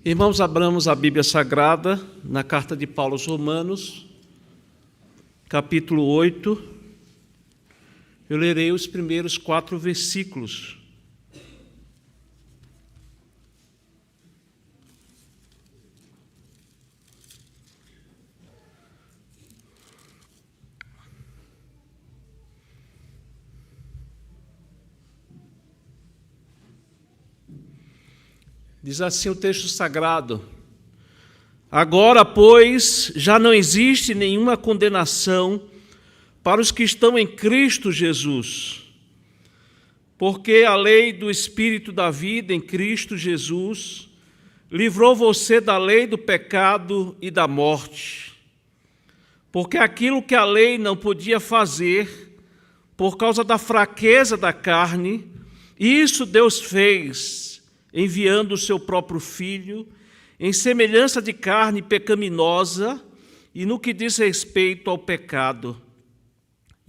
Irmãos, abramos a Bíblia Sagrada na carta de Paulo aos Romanos, capítulo 8. Eu lerei os primeiros 4 versículos. Diz assim o texto sagrado: Agora, pois, já não existe nenhuma condenação para os que estão em Cristo Jesus, porque a lei do Espírito da vida em Cristo Jesus livrou você da lei do pecado e da morte. Porque aquilo que a lei não podia fazer, por causa da fraqueza da carne, isso Deus fez, enviando o seu próprio Filho, em semelhança de carne pecaminosa, e no que diz respeito ao pecado.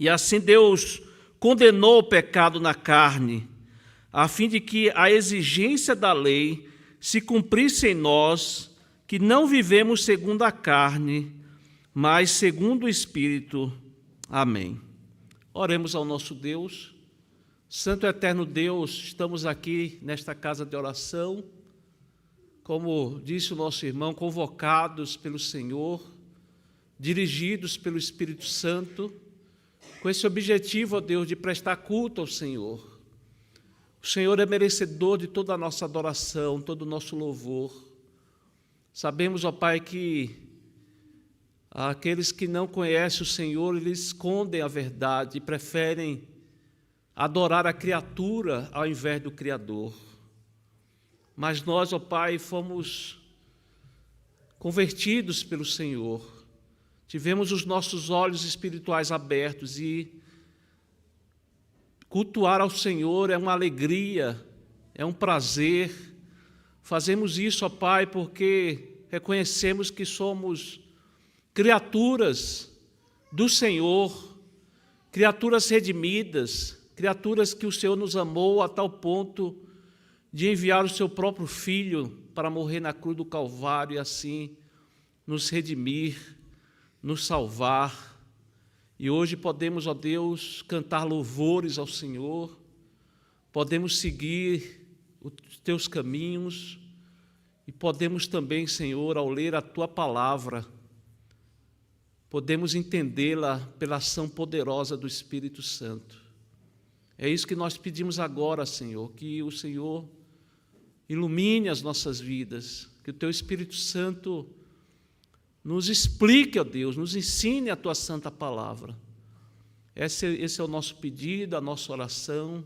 E assim Deus condenou o pecado na carne, a fim de que a exigência da lei se cumprisse em nós, que não vivemos segundo a carne, mas segundo o Espírito. Amém. Oremos ao nosso Deus. Santo e eterno Deus, estamos aqui nesta casa de oração, como disse o nosso irmão, convocados pelo Senhor, dirigidos pelo Espírito Santo, com esse objetivo, ó Deus, de prestar culto ao Senhor. O Senhor é merecedor de toda a nossa adoração, todo o nosso louvor. Sabemos, ó Pai, que aqueles que não conhecem o Senhor, eles escondem a verdade e preferem adorar a criatura ao invés do Criador. Mas nós, ó Pai, fomos convertidos pelo Senhor. Tivemos os nossos olhos espirituais abertos e cultuar ao Senhor é uma alegria, é um prazer. Fazemos isso, ó Pai, porque reconhecemos que somos criaturas do Senhor, criaturas redimidas, criaturas que o Senhor nos amou a tal ponto de enviar o seu próprio Filho para morrer na cruz do Calvário e assim nos redimir, nos salvar. E hoje podemos, ó Deus, cantar louvores ao Senhor, podemos seguir os teus caminhos e podemos também, Senhor, ao ler a tua palavra, podemos entendê-la pela ação poderosa do Espírito Santo. É isso que nós pedimos agora, Senhor, que o Senhor ilumine as nossas vidas, que o Teu Espírito Santo nos explique, ó Deus, nos ensine a Tua santa palavra. Esse é o nosso pedido, a nossa oração,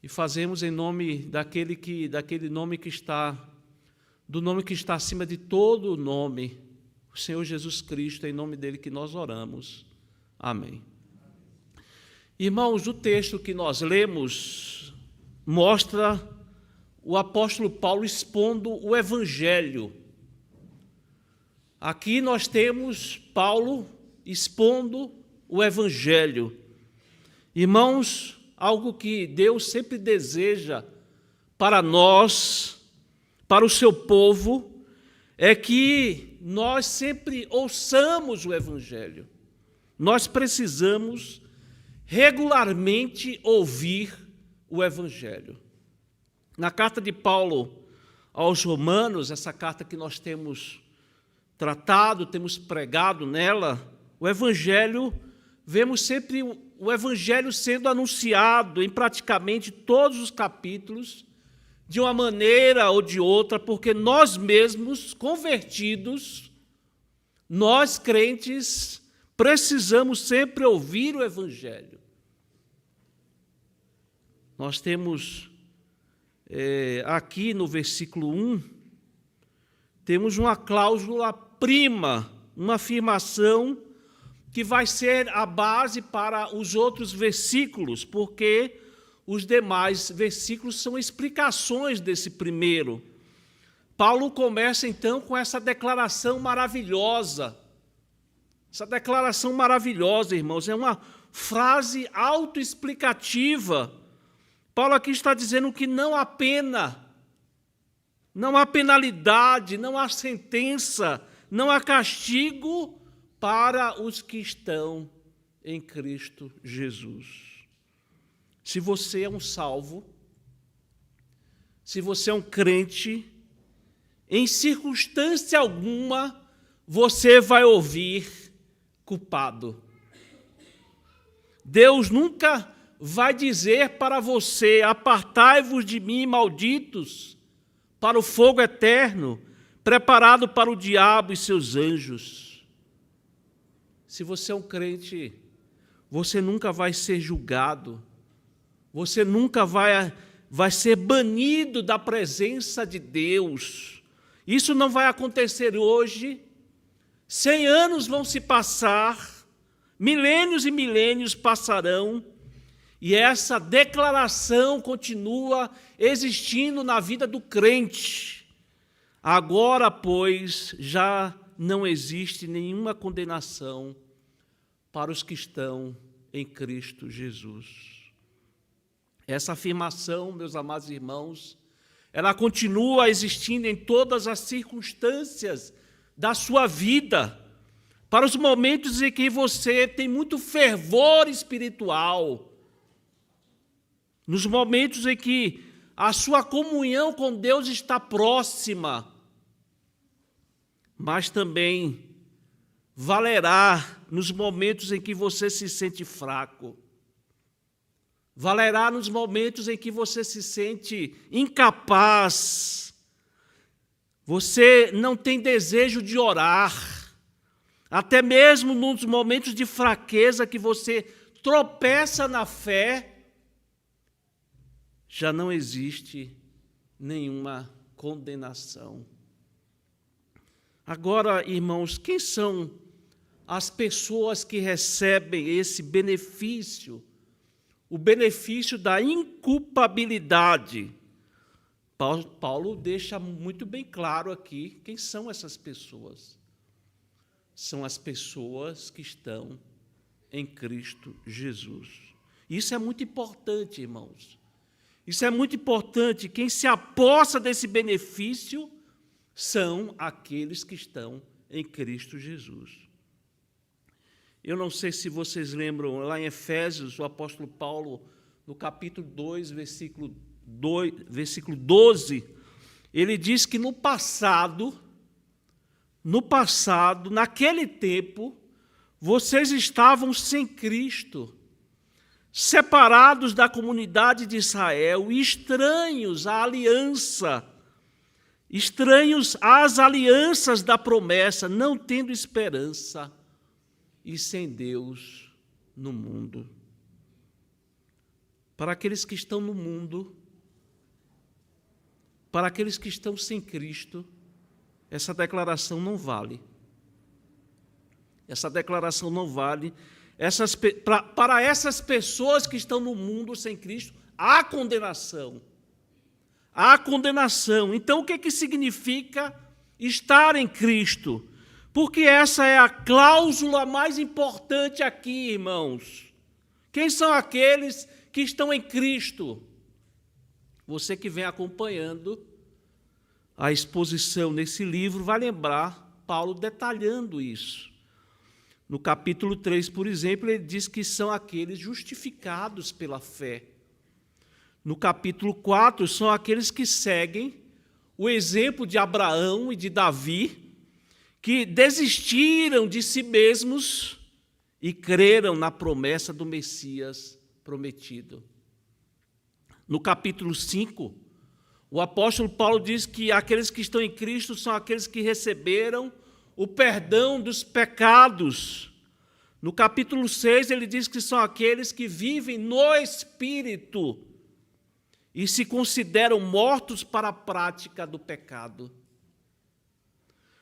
e fazemos em nome daquele nome que está, do nome que está acima de todo o nome, o Senhor Jesus Cristo, é em nome dele que nós oramos. Amém. Irmãos, o texto que nós lemos mostra o apóstolo Paulo expondo o Evangelho. Aqui nós temos Paulo expondo o Evangelho. Irmãos, algo que Deus sempre deseja para nós, para o seu povo, é que nós sempre ouçamos o Evangelho. Nós precisamos regularmente ouvir o Evangelho. Na carta de Paulo aos Romanos, essa carta que nós temos tratado, temos pregado nela, o Evangelho, vemos sempre o Evangelho sendo anunciado em praticamente todos os capítulos, de uma maneira ou de outra, porque nós mesmos, convertidos, nós crentes, precisamos sempre ouvir o Evangelho. Nós temos aqui no versículo 1, temos uma cláusula prima, uma afirmação que vai ser a base para os outros versículos, porque os demais versículos são explicações desse primeiro. Paulo começa então com essa declaração maravilhosa. Essa declaração maravilhosa, irmãos, é uma frase autoexplicativa. Paulo aqui está dizendo que não há pena Não há penalidade, não há sentença, não há castigo para os que estão em Cristo Jesus. Se você é um salvo, se você é um crente, em circunstância alguma você vai ouvir culpado. Deus nunca vai dizer para você: apartai-vos de mim, malditos, para o fogo eterno, preparado para o diabo e seus anjos. Se você é um crente, você nunca vai ser julgado, você nunca vai ser banido da presença de Deus. Isso não vai acontecer hoje. 100 anos vão se passar, milênios e milênios passarão, e essa declaração continua existindo na vida do crente. Agora, pois, já não existe nenhuma condenação para os que estão em Cristo Jesus. Essa afirmação, meus amados irmãos, ela continua existindo em todas as circunstâncias da sua vida, para os momentos em que você tem muito fervor espiritual, nos momentos em que a sua comunhão com Deus está próxima, mas também valerá nos momentos em que você se sente fraco, valerá nos momentos em que você se sente incapaz, você não tem desejo de orar, até mesmo nos momentos de fraqueza que você tropeça na fé, já não existe nenhuma condenação. Agora, irmãos, quem são as pessoas que recebem esse benefício? O benefício da inculpabilidade. Paulo deixa muito bem claro aqui quem são essas pessoas. São as pessoas que estão em Cristo Jesus. Isso é muito importante, irmãos. Isso é muito importante. Quem se apossa desse benefício são aqueles que estão em Cristo Jesus. Eu não sei se vocês lembram, lá em Efésios, o apóstolo Paulo, no capítulo 2, versículo 12, ele diz que no passado, naquele tempo, vocês estavam sem Cristo, separados da comunidade de Israel, estranhos à aliança, estranhos às alianças da promessa, não tendo esperança e sem Deus no mundo. Para aqueles que estão no mundo, para aqueles que estão sem Cristo, essa declaração não vale. Essa declaração não vale. Para essas pessoas que estão no mundo sem Cristo, há condenação. Há condenação. Então, o que significa estar em Cristo? Porque essa é a cláusula mais importante aqui, irmãos. Quem são aqueles que estão em Cristo? Você que vem acompanhando a exposição nesse livro vai lembrar Paulo detalhando isso. No capítulo 3, por exemplo, ele diz que são aqueles justificados pela fé. No capítulo 4, são aqueles que seguem o exemplo de Abraão e de Davi, que desistiram de si mesmos e creram na promessa do Messias prometido. No capítulo 5, o apóstolo Paulo diz que aqueles que estão em Cristo são aqueles que receberam o perdão dos pecados. No capítulo 6, ele diz que são aqueles que vivem no Espírito e se consideram mortos para a prática do pecado.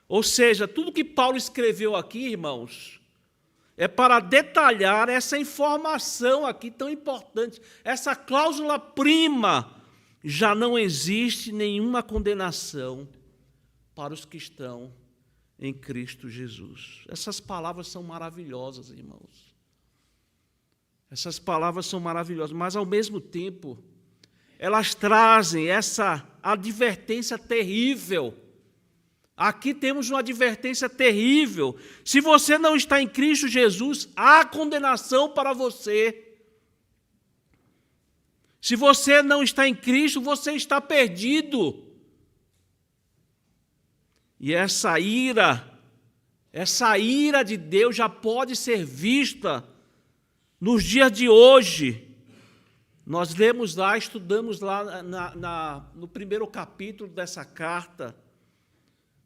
Ou seja, tudo que Paulo escreveu aqui, irmãos, é para detalhar essa informação aqui tão importante, essa cláusula prima. Já não existe nenhuma condenação para os que estão em Cristo Jesus. Essas palavras são maravilhosas, irmãos. Essas palavras são maravilhosas, mas, ao mesmo tempo, elas trazem essa advertência terrível. Aqui temos uma advertência terrível. Se você não está em Cristo Jesus, há condenação para você. Se você não está em Cristo, você está perdido. E essa ira de Deus já pode ser vista nos dias de hoje. Nós lemos lá, estudamos lá no primeiro capítulo dessa carta.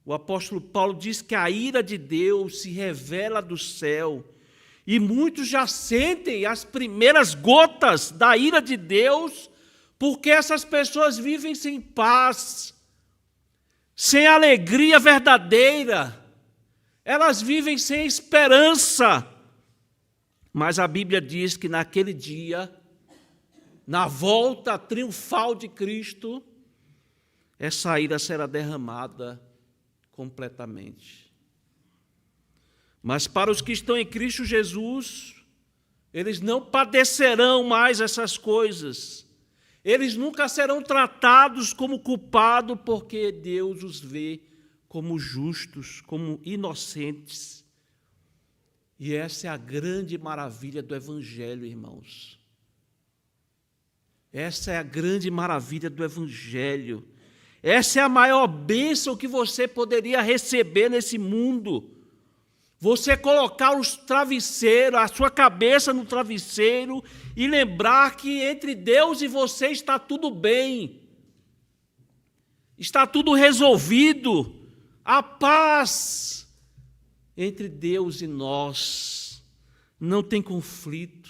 O apóstolo Paulo diz que a ira de Deus se revela do céu. E muitos já sentem as primeiras gotas da ira de Deus, porque essas pessoas vivem sem paz, sem alegria verdadeira. Elas vivem sem esperança. Mas a Bíblia diz que naquele dia, na volta triunfal de Cristo, essa ira será derramada completamente. Mas para os que estão em Cristo Jesus, eles não padecerão mais essas coisas. Eles nunca serão tratados como culpados, porque Deus os vê como justos, como inocentes. E essa é a grande maravilha do Evangelho, irmãos. Essa é a grande maravilha do Evangelho. Essa é a maior bênção que você poderia receber nesse mundo. Você colocar os travesseiros, a sua cabeça no travesseiro e lembrar que entre Deus e você está tudo bem. Está tudo resolvido. A paz entre Deus e nós. Não tem conflito.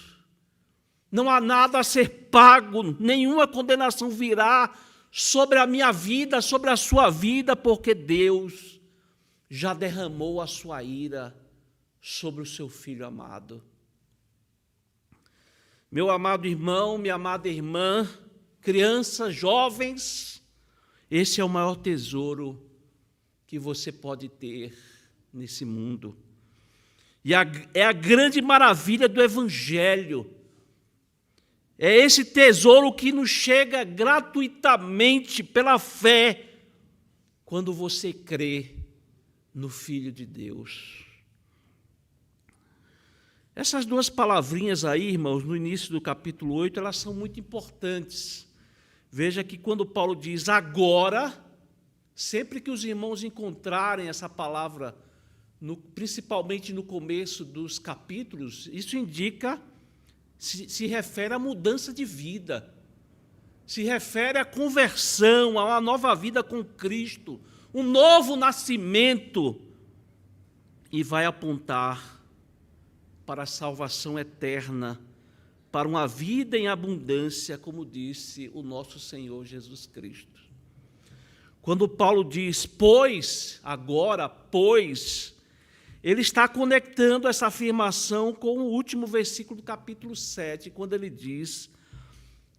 Não há nada a ser pago, nenhuma condenação virá sobre a minha vida, sobre a sua vida, porque Deus já derramou a sua ira sobre o seu Filho amado. Meu amado irmão, minha amada irmã, crianças, jovens, esse é o maior tesouro que você pode ter nesse mundo. E é a grande maravilha do Evangelho. É esse tesouro que nos chega gratuitamente pela fé, quando você crê no Filho de Deus. Essas duas palavrinhas aí, irmãos, no início do capítulo 8, elas são muito importantes. Veja que quando Paulo diz agora, sempre que os irmãos encontrarem essa palavra, principalmente no começo dos capítulos, isso indica, se refere à mudança de vida, se refere à conversão, a uma nova vida com Cristo, um novo nascimento, e vai apontar para a salvação eterna, para uma vida em abundância, como disse o nosso Senhor Jesus Cristo. Quando Paulo diz, pois, agora, pois, ele está conectando essa afirmação com o último versículo do capítulo 7, quando ele diz,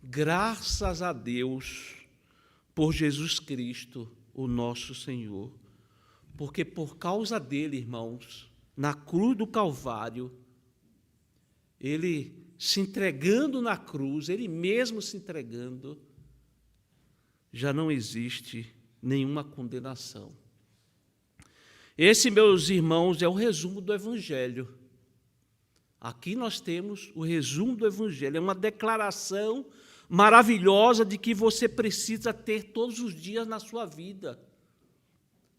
graças a Deus por Jesus Cristo, o nosso Senhor. Porque por causa dele, irmãos, na cruz do Calvário, ele se entregando na cruz, ele mesmo se entregando, já não existe nenhuma condenação. Esse, meus irmãos, é o resumo do Evangelho. Aqui nós temos o resumo do Evangelho, é uma declaração maravilhosa de que você precisa ter todos os dias na sua vida.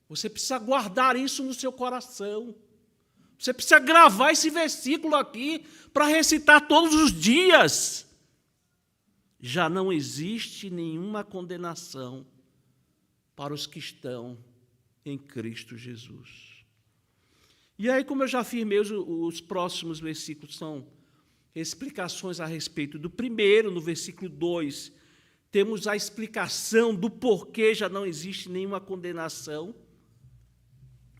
Você precisa guardar isso no seu coração. Você precisa gravar esse versículo aqui para recitar todos os dias. Já não existe nenhuma condenação para os que estão em Cristo Jesus. E aí, como eu já afirmei, os próximos versículos são explicações a respeito do primeiro. No versículo 2, temos a explicação do porquê já não existe nenhuma condenação.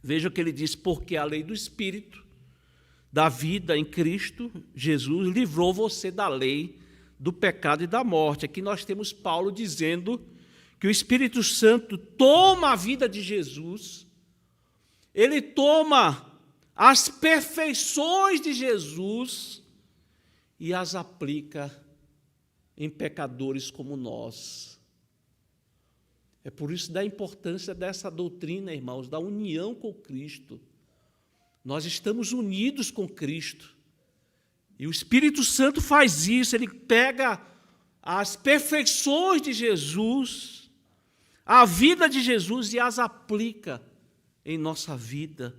Veja o que ele diz, porque a lei do Espírito, da vida em Cristo Jesus, livrou você da lei, do pecado e da morte. Aqui nós temos Paulo dizendo que o Espírito Santo toma a vida de Jesus, ele toma as perfeições de Jesus e as aplica em pecadores como nós. É por isso da importância dessa doutrina, irmãos, da união com Cristo. Nós estamos unidos com Cristo. E o Espírito Santo faz isso, ele pega as perfeições de Jesus, a vida de Jesus, e as aplica em nossa vida.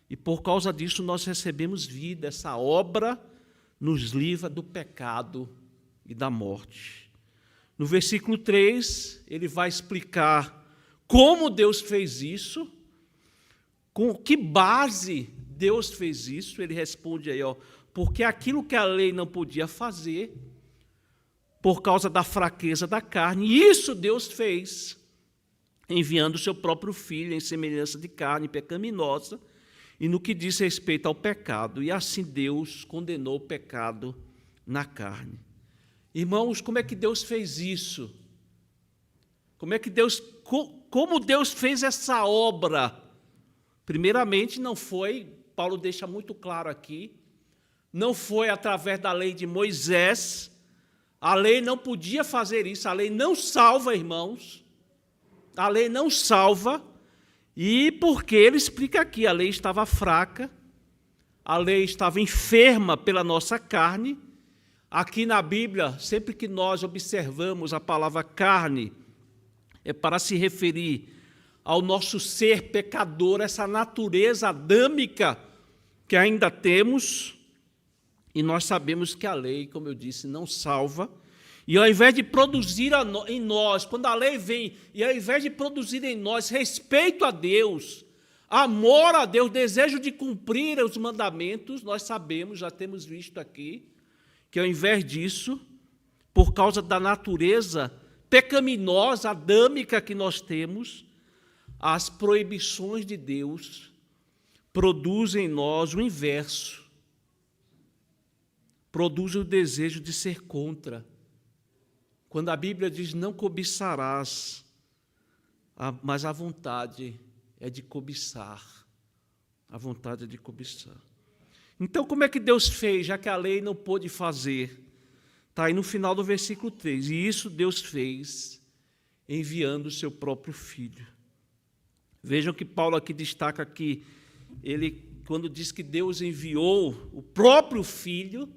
E por causa disso nós recebemos vida. Essa obra nos livra do pecado e da morte. No versículo 3, ele vai explicar como Deus fez isso, com que base Deus fez isso. Ele responde aí, porque aquilo que a lei não podia fazer, por causa da fraqueza da carne, isso Deus fez, enviando o seu próprio Filho em semelhança de carne pecaminosa, e no que diz respeito ao pecado, e assim Deus condenou o pecado na carne. Irmãos, como é que Deus fez isso? Como Deus fez essa obra? Primeiramente, não foi, Paulo deixa muito claro aqui, não foi através da lei de Moisés. A lei não podia fazer isso, a lei não salva, irmãos. A lei não salva, e porque ele explica aqui, a lei estava fraca, a lei estava enferma pela nossa carne. Aqui na Bíblia, sempre que nós observamos a palavra carne, é para se referir ao nosso ser pecador, essa natureza adâmica que ainda temos, e nós sabemos que a lei, como eu disse, não salva. E ao invés de produzir em nós, quando a lei vem, e ao invés de produzir em nós respeito a Deus, amor a Deus, desejo de cumprir os mandamentos, nós sabemos, já temos visto aqui, que ao invés disso, por causa da natureza pecaminosa, adâmica que nós temos, as proibições de Deus produzem em nós o inverso. Produz o desejo de ser contra. Quando a Bíblia diz não cobiçarás, mas a vontade é de cobiçar. A vontade é de cobiçar. Então, como é que Deus fez, já que a lei não pôde fazer? Está aí no final do versículo 3. E isso Deus fez enviando o seu próprio Filho. Vejam que Paulo aqui destaca que ele, quando diz que Deus enviou o próprio Filho,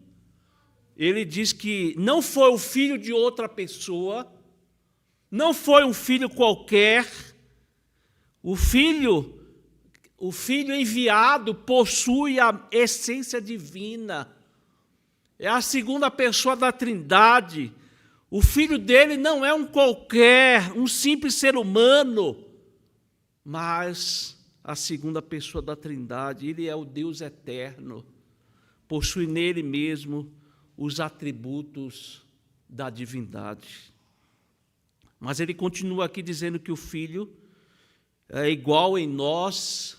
ele diz que não foi o filho de outra pessoa, não foi um filho qualquer. O filho enviado possui a essência divina. É a segunda pessoa da Trindade. O filho dele não é um qualquer, um simples ser humano, mas a segunda pessoa da Trindade. Ele é o Deus eterno. Possui nele mesmo os atributos da divindade. Mas ele continua aqui dizendo que o Filho é igual em nós,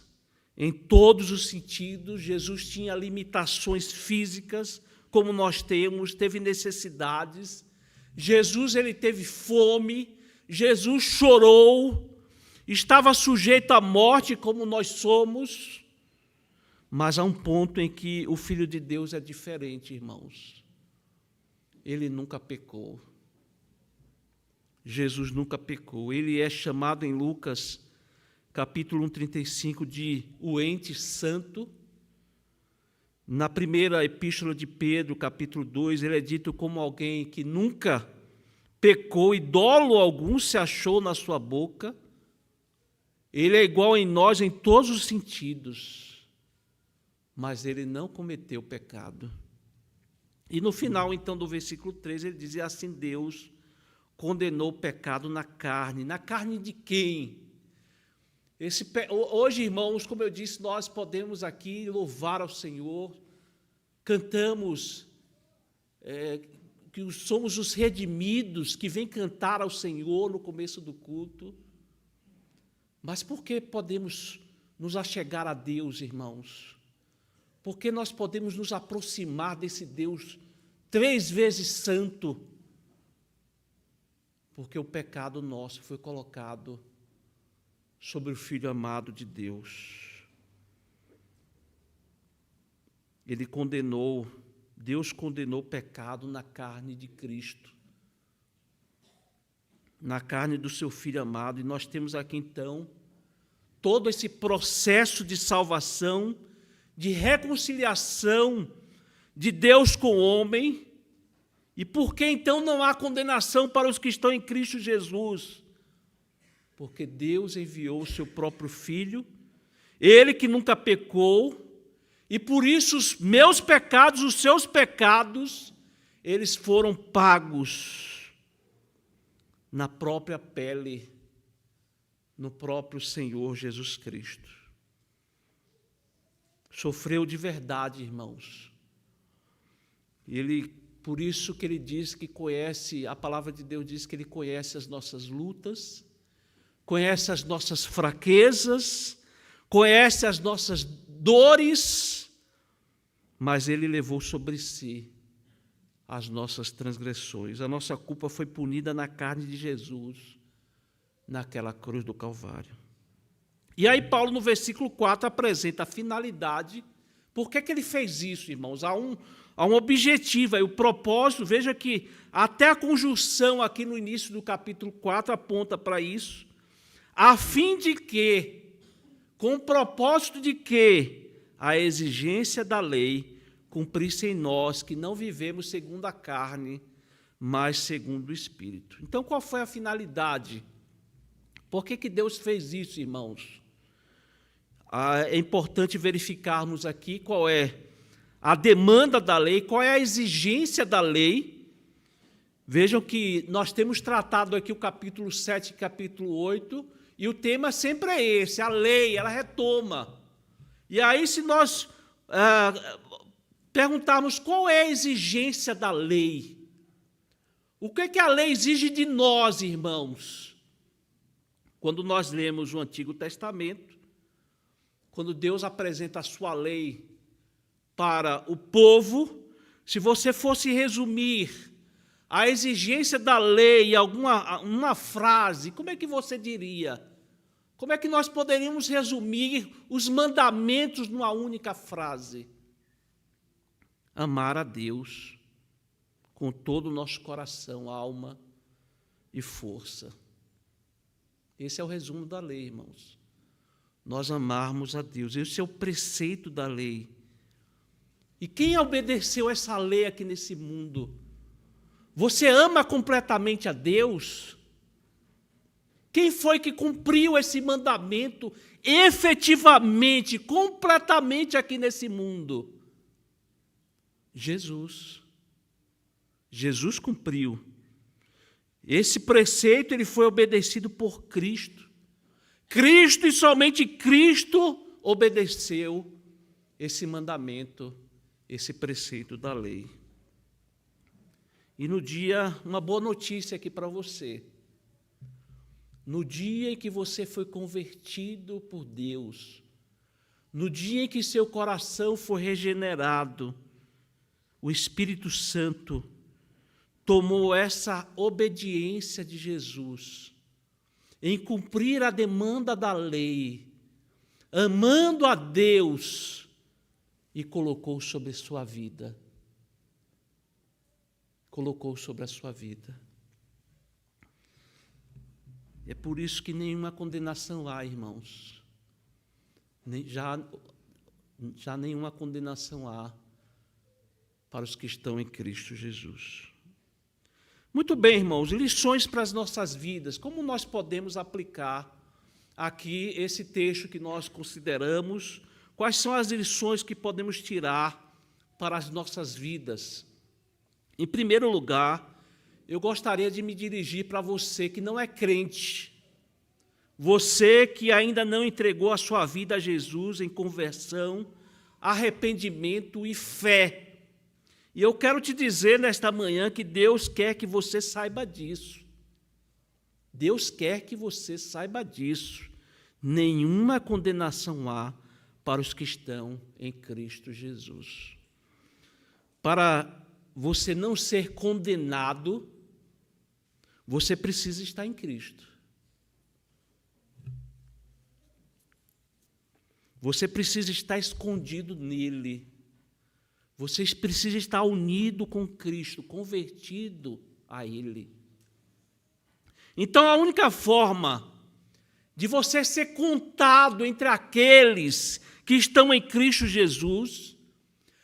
em todos os sentidos. Jesus tinha limitações físicas, como nós temos, teve necessidades. Jesus, ele teve fome, Jesus chorou, estava sujeito à morte, como nós somos. Mas há um ponto em que o Filho de Deus é diferente, irmãos. Ele nunca pecou. Jesus nunca pecou. Ele é chamado em Lucas, capítulo 1:35, de o ente santo. Na primeira epístola de Pedro, capítulo 2, ele é dito como alguém que nunca pecou e dolo algum se achou na sua boca. Ele é igual em nós em todos os sentidos, mas ele não cometeu pecado. E no final, então, do versículo 3, ele diz, assim Deus condenou o pecado na carne. Na carne de quem? Hoje, irmãos, como eu disse, nós podemos aqui louvar ao Senhor, cantamos, que somos os redimidos, que vêm cantar ao Senhor no começo do culto. Mas por que podemos nos achegar a Deus, irmãos? Porque nós podemos nos aproximar desse Deus 3 vezes santo, porque o pecado nosso foi colocado sobre o Filho amado de Deus. Ele condenou Deus condenou o pecado na carne de Cristo, na carne do seu Filho amado. E nós temos aqui, então, todo esse processo de salvação, de reconciliação de Deus com o homem. E por que, então, não há condenação para os que estão em Cristo Jesus? Porque Deus enviou o seu próprio Filho, Ele que nunca pecou, e por isso os meus pecados, os seus pecados, eles foram pagos na própria pele, no próprio Senhor Jesus Cristo. Sofreu de verdade, irmãos. Por isso que ele diz que conhece, a palavra de Deus diz que ele conhece as nossas lutas, conhece as nossas fraquezas, conhece as nossas dores, mas ele levou sobre si as nossas transgressões. A nossa culpa foi punida na carne de Jesus, naquela cruz do Calvário. E aí Paulo, no versículo 4, apresenta a finalidade. Por que ele fez isso, irmãos? Há um objetivo, aí, o propósito. Veja que até a conjunção aqui no início do capítulo 4 aponta para isso, a fim de que, com o propósito de que a exigência da lei cumprisse em nós, que não vivemos segundo a carne, mas segundo o Espírito. Então, qual foi a finalidade? Por que Deus fez isso, irmãos? É importante verificarmos aqui qual é a demanda da lei, qual é a exigência da lei. Vejam que nós temos tratado aqui o capítulo 7 e capítulo 8, e o tema sempre é esse, a lei, ela retoma. E aí, se nós perguntarmos qual é a exigência da lei, o que a lei exige de nós, irmãos? Quando nós lemos o Antigo Testamento, quando Deus apresenta a sua lei para o povo, se você fosse resumir a exigência da lei em uma frase, como é que você diria? Como é que nós poderíamos resumir os mandamentos numa única frase? Amar a Deus com todo o nosso coração, alma e força. Esse é o resumo da lei, irmãos. Nós amarmos a Deus. Esse é o preceito da lei. E quem obedeceu essa lei aqui nesse mundo? Você ama completamente a Deus? Quem foi que cumpriu esse mandamento efetivamente, completamente aqui nesse mundo? Jesus. Jesus cumpriu. Esse preceito ele foi obedecido por Cristo. Cristo e somente Cristo obedeceu esse mandamento, esse preceito da lei. E no dia, uma boa notícia aqui para você. No dia em que você foi convertido por Deus, no dia em que seu coração foi regenerado, o Espírito Santo tomou essa obediência de Jesus em cumprir a demanda da lei, amando a Deus, e colocou sobre sua vida. Colocou sobre a sua vida. É por isso que nenhuma condenação há, irmãos. Já nenhuma condenação há para os que estão em Cristo Jesus. Muito bem, irmãos, lições para as nossas vidas. Como nós podemos aplicar aqui esse texto que nós consideramos? Quais são as lições que podemos tirar para as nossas vidas? Em primeiro lugar, eu gostaria de me dirigir para você que não é crente, você que ainda não entregou a sua vida a Jesus em conversão, arrependimento e fé. E eu quero te dizer nesta manhã que Deus quer que você saiba disso. Deus quer que você saiba disso. Nenhuma condenação há para os que estão em Cristo Jesus. Para você não ser condenado, você precisa estar em Cristo. Você precisa estar escondido nele. Você precisa estar unido com Cristo, convertido a Ele. Então, a única forma de você ser contado entre aqueles que estão em Cristo Jesus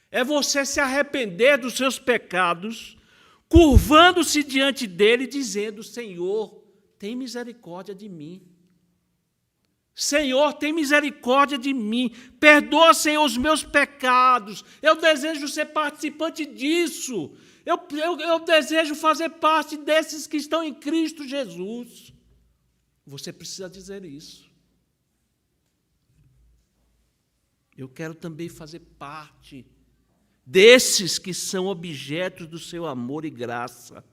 é você se arrepender dos seus pecados, curvando-se diante dele, dizendo: Senhor, tem misericórdia de mim. Senhor, tem misericórdia de mim. Perdoa, Senhor, os meus pecados. Eu desejo ser participante disso. Eu desejo fazer parte desses que estão em Cristo Jesus. Você precisa dizer isso. Eu quero também fazer parte desses que são objetos do seu amor e graça.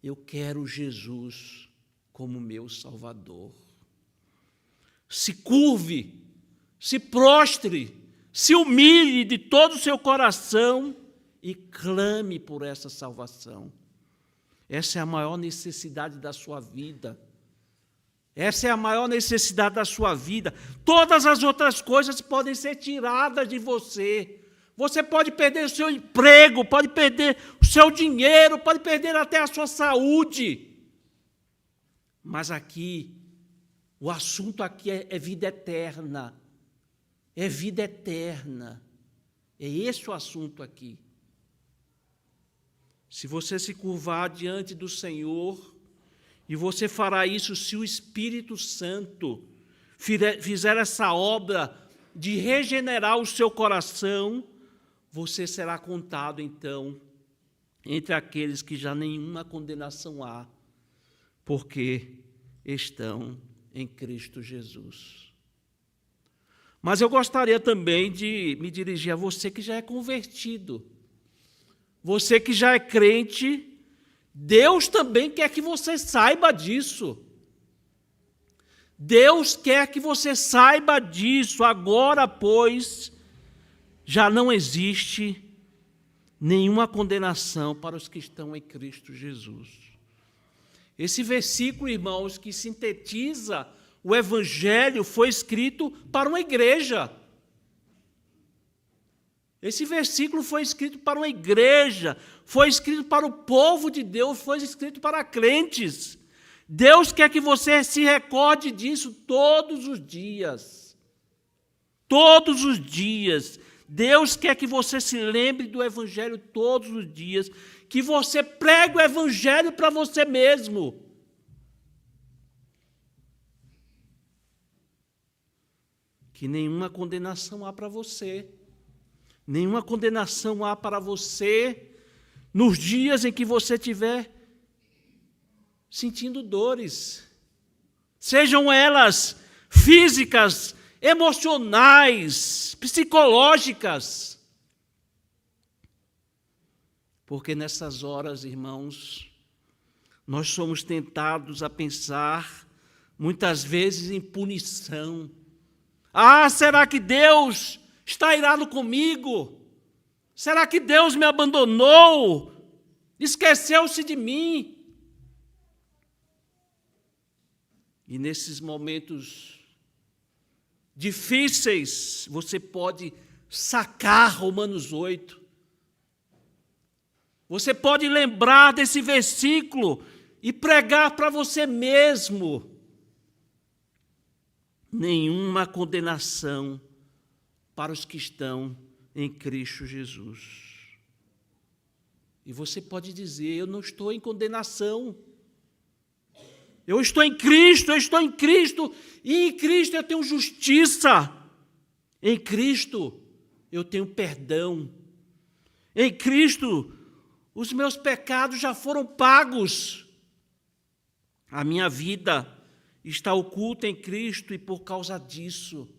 Eu quero Jesus como meu Salvador. Se curve, se prostre, se humilhe de todo o seu coração e clame por essa salvação. Essa é a maior necessidade da sua vida. Essa é a maior necessidade da sua vida. Todas as outras coisas podem ser tiradas de você. Você pode perder o seu emprego, pode perder o seu dinheiro, pode perder até a sua saúde. Mas aqui, o assunto aqui é vida eterna. É vida eterna. É esse o assunto aqui. Se você se curvar diante do Senhor, e você fará isso se o Espírito Santo fizer essa obra de regenerar o seu coração, você será contado, então, entre aqueles que já nenhuma condenação há, porque estão em Cristo Jesus. Mas eu gostaria também de me dirigir a você que já é convertido. Você que já é crente, Deus também quer que você saiba disso. Deus quer que você saiba disso. Agora, pois, já não existe nenhuma condenação para os que estão em Cristo Jesus. Esse versículo, irmãos, que sintetiza o Evangelho, foi escrito para uma igreja. Esse versículo foi escrito para uma igreja, foi escrito para o povo de Deus, foi escrito para crentes. Deus quer que você se recorde disso todos os dias. Todos os dias. Deus quer que você se lembre do Evangelho todos os dias, que você pregue o Evangelho para você mesmo. Que nenhuma condenação há para você. Nenhuma condenação há para você nos dias em que você estiver sentindo dores. Sejam elas físicas, emocionais, psicológicas. Porque nessas horas, irmãos, nós somos tentados a pensar, muitas vezes, em punição. Ah, será que Deus está irado comigo? Será que Deus me abandonou? Esqueceu-se de mim? E nesses momentos difíceis, você pode sacar Romanos 8. Você pode lembrar desse versículo e pregar para você mesmo. Nenhuma condenação para os que estão em Cristo Jesus. E você pode dizer: eu não estou em condenação. Eu estou em Cristo, e em Cristo eu tenho justiça. Em Cristo eu tenho perdão. Em Cristo os meus pecados já foram pagos. A minha vida está oculta em Cristo e por causa disso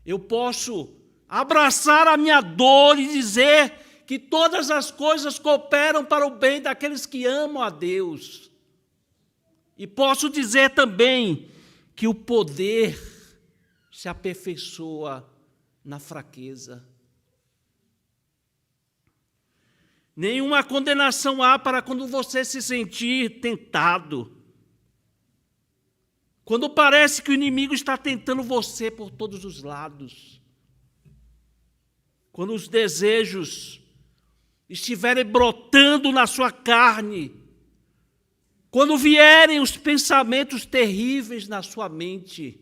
eu posso abraçar a minha dor e dizer que todas as coisas cooperam para o bem daqueles que amam a Deus. E posso dizer também que o poder se aperfeiçoa na fraqueza. Nenhuma condenação há para quando você se sentir tentado. Quando parece que o inimigo está tentando você por todos os lados. quando os desejos estiverem brotando na sua carne, quando vierem os pensamentos terríveis na sua mente,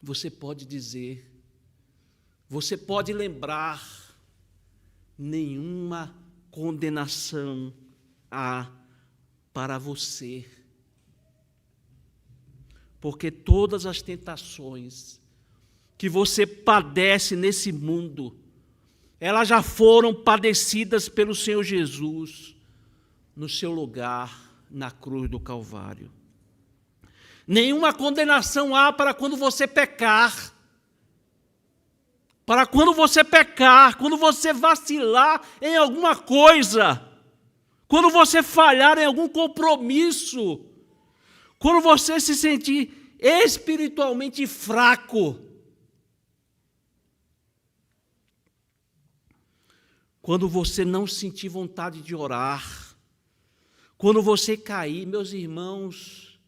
você pode dizer, você pode lembrar, nenhuma condenação há para você. Porque todas as tentações que você padece nesse mundo, elas já foram padecidas pelo Senhor Jesus no seu lugar na cruz do Calvário. Nenhuma condenação há para quando você pecar. Para quando você pecar, quando você vacilar em alguma coisa, quando você falhar em algum compromisso, quando você se sentir espiritualmente fraco, quando você não sentir vontade de orar, quando você cair, meus irmãos,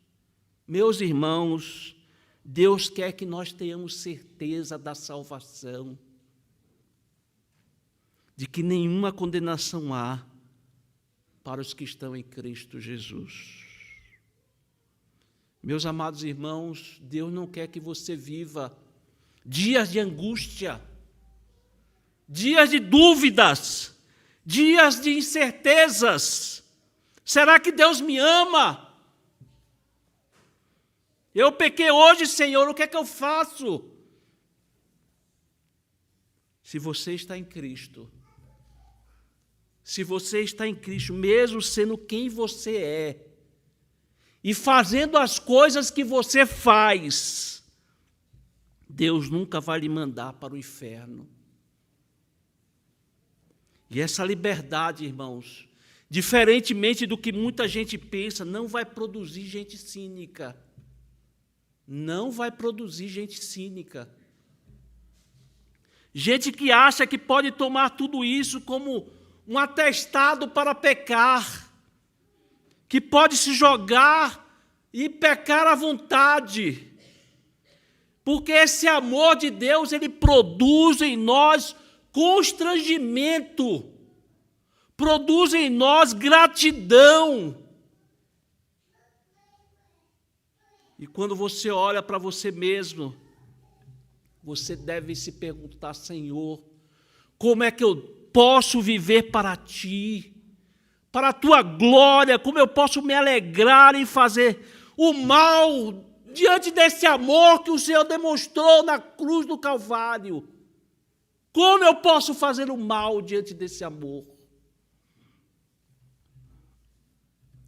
Deus quer que nós tenhamos certeza da salvação, de que nenhuma condenação há para os que estão em Cristo Jesus. Meus amados irmãos, Deus não quer que você viva dias de angústia, dias de dúvidas, dias de incertezas. Será que Deus me ama? Eu pequei hoje, Senhor, o que é que eu faço? Se você está em Cristo, mesmo sendo quem você é, e fazendo as coisas que você faz, Deus nunca vai lhe mandar para o inferno. E essa liberdade, irmãos, diferentemente do que muita gente pensa, não vai produzir gente cínica. Não vai produzir gente cínica. Gente que acha que pode tomar tudo isso como um atestado para pecar, que pode se jogar e pecar à vontade. Porque esse amor de Deus, ele produz em nós constrangimento, produz em nós gratidão. E quando você olha para você mesmo, você deve se perguntar, Senhor, como é que eu posso viver para Ti, para a Tua glória, como eu posso me alegrar em fazer o mal diante desse amor que o Senhor demonstrou na cruz do Calvário? Como eu posso fazer o mal diante desse amor?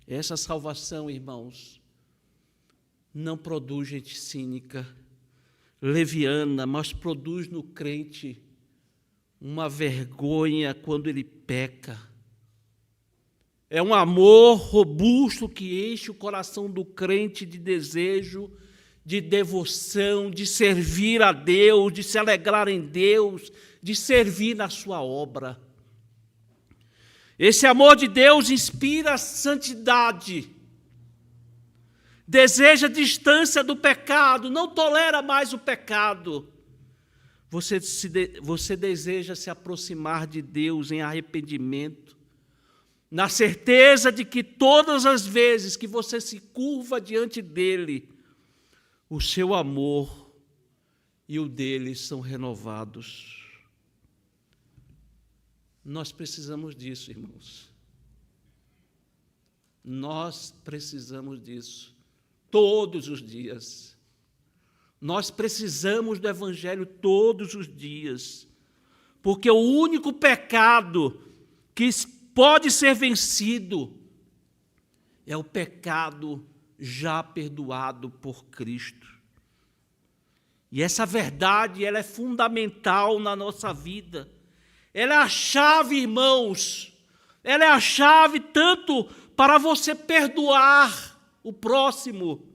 Essa salvação, irmãos, não produz gente cínica, leviana, mas produz no crente uma vergonha quando ele peca. É um amor robusto que enche o coração do crente de desejo, de devoção, de servir a Deus, de se alegrar em Deus, de servir na sua obra. Esse amor de Deus inspira a santidade, deseja distância do pecado, não tolera mais o pecado. Você deseja se aproximar de Deus em arrependimento, na certeza de que todas as vezes que você se curva diante dele, o seu amor e o dele são renovados. Nós precisamos disso, irmãos. Nós precisamos disso todos os dias. Nós precisamos do Evangelho todos os dias, porque o único pecado que pode ser vencido é o pecado já perdoado por Cristo. E essa verdade, ela é fundamental na nossa vida. Ela é a chave, irmãos. Ela é a chave tanto para você perdoar o próximo,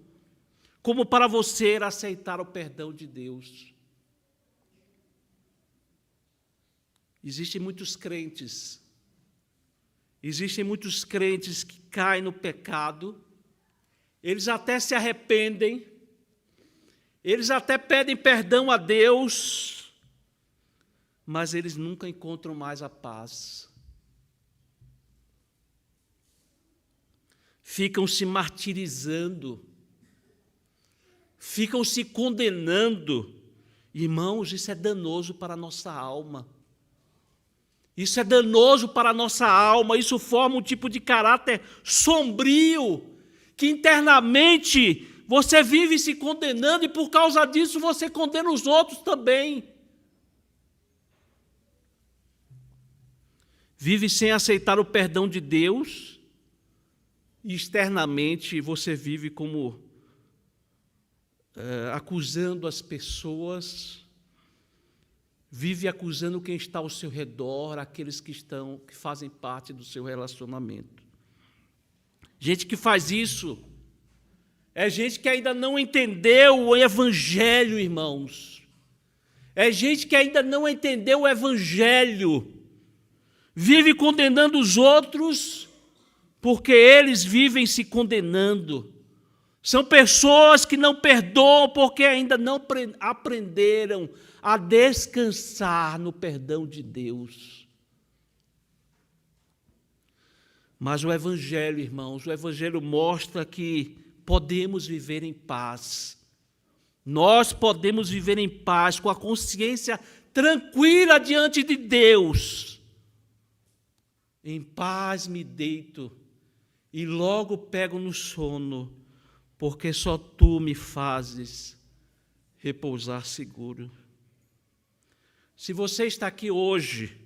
como para você aceitar o perdão de Deus. Existem muitos crentes que caem no pecado, eles até se arrependem, eles até pedem perdão a Deus, mas eles nunca encontram mais a paz. Ficam se martirizando, ficam se condenando. Irmãos, isso é danoso para a nossa alma. Isso é danoso para a nossa alma, isso forma um tipo de caráter sombrio, que internamente você vive se condenando e por causa disso você condena os outros também. Vive sem aceitar o perdão de Deus e externamente você vive como acusando as pessoas, vive acusando quem está ao seu redor, aqueles que fazem parte do seu relacionamento. Gente que faz isso é gente que ainda não entendeu o Evangelho, irmãos. É gente que ainda não entendeu o Evangelho. Vive condenando os outros porque eles vivem se condenando. São pessoas que não perdoam porque ainda não aprenderam a descansar no perdão de Deus. Mas o Evangelho, irmãos, o Evangelho mostra que podemos viver em paz. Nós podemos viver em paz, com a consciência tranquila diante de Deus. Em paz me deito e logo pego no sono, porque só tu me fazes repousar seguro. Se você está aqui hoje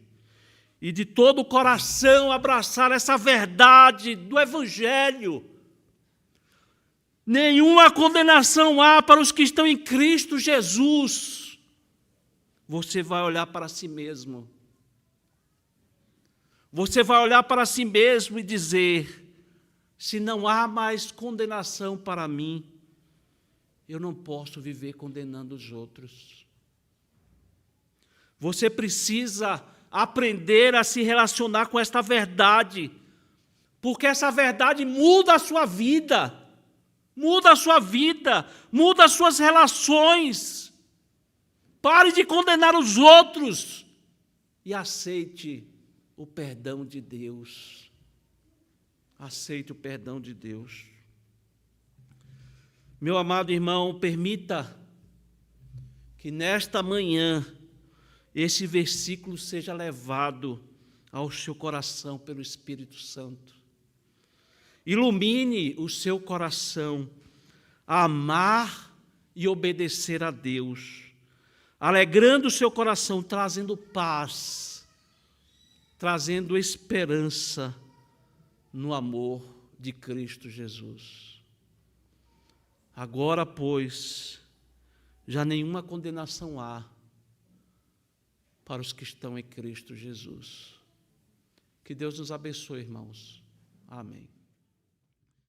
e de todo o coração abraçar essa verdade do Evangelho, nenhuma condenação há para os que estão em Cristo Jesus, você vai olhar para si mesmo. Você vai olhar para si mesmo e dizer: se não há mais condenação para mim, eu não posso viver condenando os outros. Você precisa aprender a se relacionar com esta verdade, porque essa verdade muda a sua vida, muda a sua vida, muda as suas relações. Pare de condenar os outros e aceite o perdão de Deus. Aceite o perdão de Deus. Meu amado irmão, permita que nesta manhã esse versículo seja levado ao seu coração pelo Espírito Santo. Ilumine o seu coração a amar e obedecer a Deus, alegrando o seu coração, trazendo paz, trazendo esperança no amor de Cristo Jesus. Agora, pois, já nenhuma condenação há para os que estão em Cristo Jesus. Que Deus nos abençoe, irmãos. Amém.